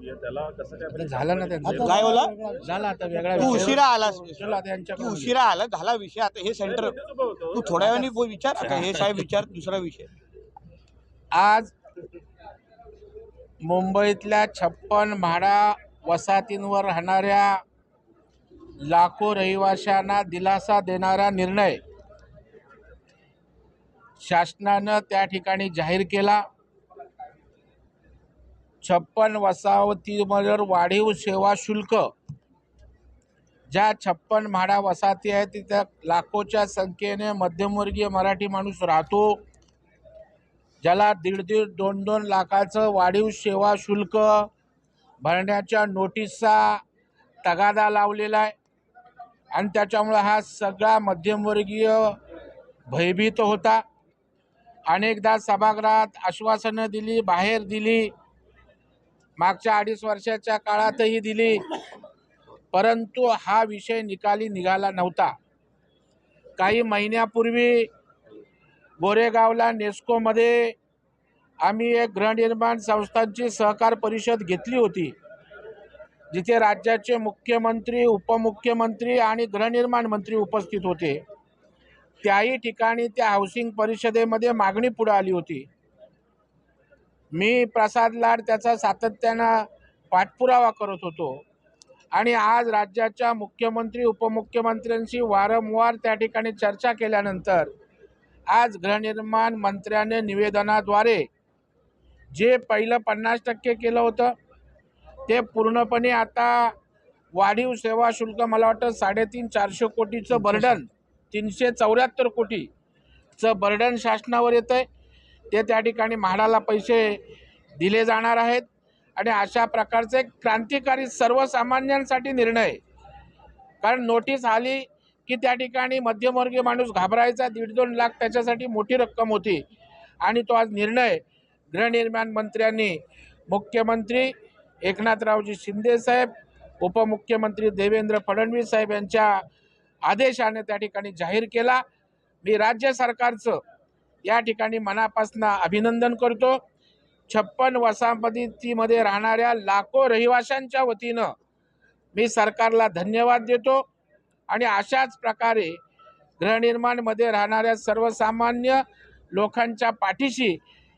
त्याला कसं काय म्हणजे झालं ना त्यांचं, काय बोला? झालं आता वेगळा तू विषय. उशिरा आलास, चला त्यांच्या तू उशिरा आला, झाला विषय. आता हे सेंटर तू थोड्या वेळाने विचार. आता हे साहेब विचार दुसरा विषय. आज मुंबईतल्या 56 म्हाडा वसाहतींवर राहणाऱ्या लाखो रहिवाशांना दिलासा देणारा निर्णय शासनानं त्या ठिकाणी जाहीर केला. 56 वसाहतींवर वाढीव सेवा शुल्क, ज्या 56 म्हाडा वसाहती आहेत तिथं लाखोच्या संख्येने मध्यमवर्गीय मराठी माणूस राहतो, ज्याला 1.5-2 लाखाचं वाढीव सेवा शुल्क भरण्याच्या नोटीसचा तगादा लावलेला आहे. आणि त्याच्यामुळं हा सगळा मध्यमवर्गीय भयभीत होता. अनेकदा सभागृहात आश्वासनं दिली, बाहेर दिली, मागच्या 2.5 वर्षाच्या काळातही दिली, परंतु हा विषय निकाली निघाला नव्हता. काही महिन्यापूर्वी गोरेगावला नेस्कोमध्ये आम्ही एक गृहनिर्माण संस्थांची सहकार परिषद घेतली होती, जिथे राज्याचे मुख्यमंत्री, उपमुख्यमंत्री आणि गृहनिर्माण मंत्री उपस्थित होते. त्याही ठिकाणी त्या हाऊसिंग परिषदेमध्ये मागणी पुढे आली होती. मी प्रसाद लाड त्याचा सातत्यानं पाठपुरावा करत होतो आणि आज राज्याच्या मुख्यमंत्री, उपमुख्यमंत्र्यांशी वारंवार त्या ठिकाणी चर्चा केल्यानंतर आज गृहनिर्माण मंत्र्याने निवेदनाद्वारे जे पहिलं 50% केलं होतं ते पूर्णपणे आता वाढीव सेवा शुल्क, मला वाटतं 350-400 कोटीचं बर्डन, 374 कोटीचं बर्डन शासनावर येतं आहे. ते त्या ठिकाणी म्हाडाला पैसे दिले जाणार आहेत. आणि अशा प्रकारचे एक क्रांतिकारी सर्वसामान्यांसाठी निर्णय, कारण नोटीस आली की त्या ठिकाणी मध्यमवर्गीय माणूस घाबरायचा, 1.5-2 लाख त्याच्यासाठी मोठी रक्कम होती. आणि तो आज निर्णय गृहनिर्माण मंत्र्यांनी, मुख्यमंत्री एकनाथरावजी शिंदे साहेब, उपमुख्यमंत्री देवेंद्र फडणवीस साहेब यांच्या आदेशाने त्या ठिकाणी जाहीर केला. मी राज्य सरकारचं या ठिकाणी मनापासून अभिनंदन करतो. 56 वसाहतीमध्ये राहणाऱ्या लाखो रहिवाशांच्या वतीनं मी सरकारला धन्यवाद देतो. आणि अशाच प्रकारे गृहनिर्माणमध्ये राहणाऱ्या सर्वसामान्य लोकांच्या पाठीशी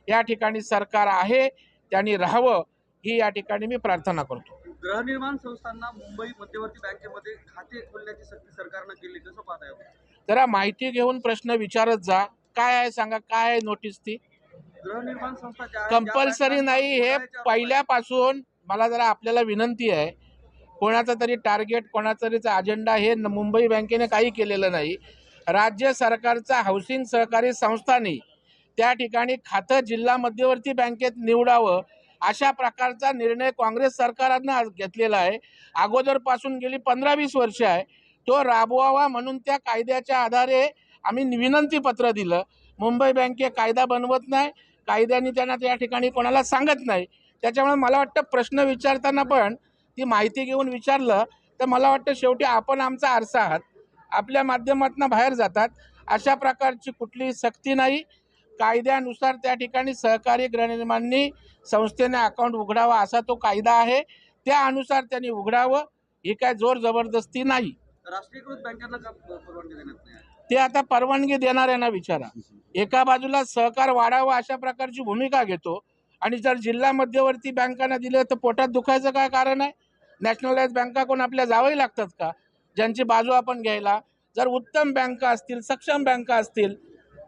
या ठिकाणी सरकार आहे, त्यांनी राहावं ही या ठिकाणी मी प्रार्थना करतो. गृहनिर्माण संस्थांना मुंबई मध्यवर्ती बँकेमध्ये खाते खोलण्याची सक्ती सरकारनं केली, कसं पाहताय? जरा माहिती घेऊन प्रश्न विचारत जा. काय आहे सांगा, काय आहे नोटीस? ती गृहनिर्माण संस्था कंपल्सरी नाही. हे पहिल्यापासून मला जरा आपल्याला विनंती आहे, कोणाचा तरी टार्गेट, कोणाचा तरीचा अजेंडा हे मुंबई बँकेने काही केलेलं नाही. राज्य सरकारचा हाऊसिंग सहकारी संस्थांनी त्या ठिकाणी खातं जिल्हा मध्यवर्ती बँकेत निवडावं अशा प्रकारचा निर्णय काँग्रेस सरकारनं घेतलेला आहे. अगोदरपासून गेली 15-20 वर्ष आहे. तो राबवावा म्हणून त्या कायद्याच्या आधारे आम्ही विनंती पत्र दिलं. मुंबई बँके कायदा बनवत नाही, कायद्याने त्यांना त्या ठिकाणी कोणाला सांगत नाही. त्याच्यामुळे मला वाटतं प्रश्न विचारताना पण ती माहिती घेऊन विचारलं तर मला वाटतं शेवटी आपण आमचा आरसा आहात, आपल्या माध्यमातून बाहेर जातात. अशा प्रकारची कुठलीही सक्ती नाही. कायद्यानुसार त्या ठिकाणी सहकारी गृहनिर्माणांनी संस्थेने अकाउंट उघडावा असा तो कायदा आहे, त्या अनुसार त्यांनी उघडावं. ही काय जोर जबरदस्ती नाही. राष्ट्रीयकृत बँकांना का परवानगी देण्यात नाही? ते आता परवानगी देणाऱ्यांना विचारा. एका बाजूला सहकार वाढावा अशा प्रकारची भूमिका घेतो आणि जर जिल्हा मध्यवर्ती बँकांना दिलं तर पोटात दुखायचं काय कारण आहे? नॅशनलाइज बँका कोण आपल्या जावंही लागतात का, ज्यांची बाजू आपण घ्यायला? जर उत्तम बँका असतील, सक्षम बँका असतील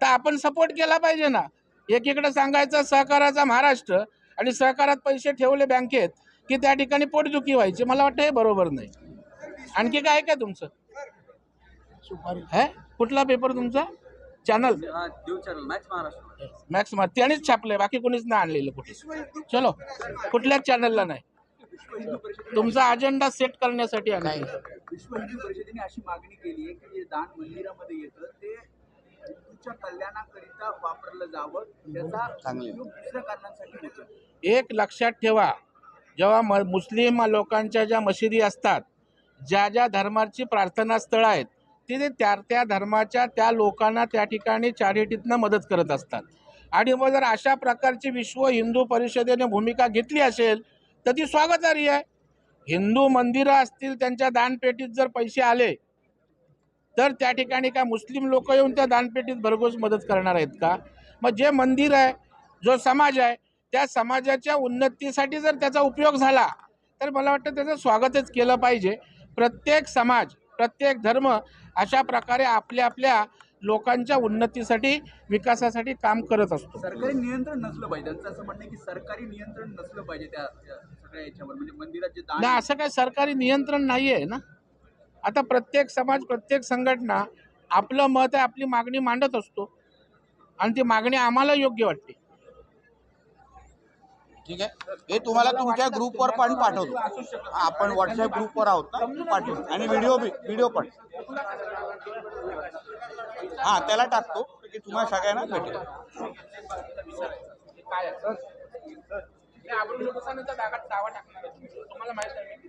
तर आपण सपोर्ट केला पाहिजे ना. एकीकडे सांगायचं सहकाराचा महाराष्ट्र आणि सहकारात पैसे ठेवले बँकेत की त्या ठिकाणी पोटदुखी व्हायची. मला वाटतं हे बरोबर नाही. आणखी काय काय तुमचं है? कुठला पेपर तुमचा? चॅनल मॅक्स त्यांनीच छापलंय, बाकी कोणीच नाही आणलेलं कुठे. चलो, कुठल्याच चॅनलला नाही. तुमचा अजेंडा सेट करण्यासाठी आहे. विश्व हिंदू परिषदेने अशी मागणी केली आहे की जे दान मंदिरामध्ये येतं ते हिंदूच्या कल्याणाकरिता वापरलं जावं, त्याचा उपयोग दुसऱ्या कारणांसाठी होतो. एक लक्षात ठेवा, जेव्हा मुस्लिम लोकांच्या ज्या मशिदी असतात, ज्या ज्या धर्माची प्रार्थना स्थळं आहेत, ते त्या धर्माच्या त्या लोकांना त्या ठिकाणी चॅरिटीतनं मदत करत असतात. आणि मग जर अशा प्रकारची विश्व हिंदू परिषदेने भूमिका घेतली असेल तर ती स्वागतार्ह आहे. हिंदू मंदिरं असतील त्यांच्या दानपेटीत जर पैसे आले तर त्या ठिकाणी काय मुस्लिम लोक येऊन त्या दानपेटीत भरघोस मदत करणार आहेत का? मग जे मंदिर आहे, जो समाज आहे, त्या समाजाच्या उन्नतीसाठी जर त्याचा उपयोग झाला तर मला वाटतं त्याचं स्वागतच केलं पाहिजे. प्रत्येक समाज, प्रत्येक धर्म अशा प्रकारे आपल्या आपल्या लोकांच्या उन्नतीसाठी, विकासासाठी काम करत असतो. सरकारी नियंत्रण नसलं पाहिजे, त्यांचं असं म्हणणं आहे की सरकारी नियंत्रण नसलं पाहिजे त्या सगळ्या याच्यावर, म्हणजे मंदिराचे दान. नाही, असं काय सरकारी नियंत्रण नाही आहे ना. आता प्रत्येक समाज, प्रत्येक संघटना आपलं मत आहे, आपली मागणी मांडत असतो आणि ती मागणी आम्हाला योग्य वाटते. ठीक आहे, हे तुम्हाला तुमच्या ग्रुपवर पण पाठवतो. आपण व्हॉट्सअप ग्रुपवर आहोत ना, पाठवतो. आणि व्हिडिओ पण हा त्याला टाकतो की तुम्हाला सगळ्यांना भेटेल. काय आहे? तुम्हाला माहित आहे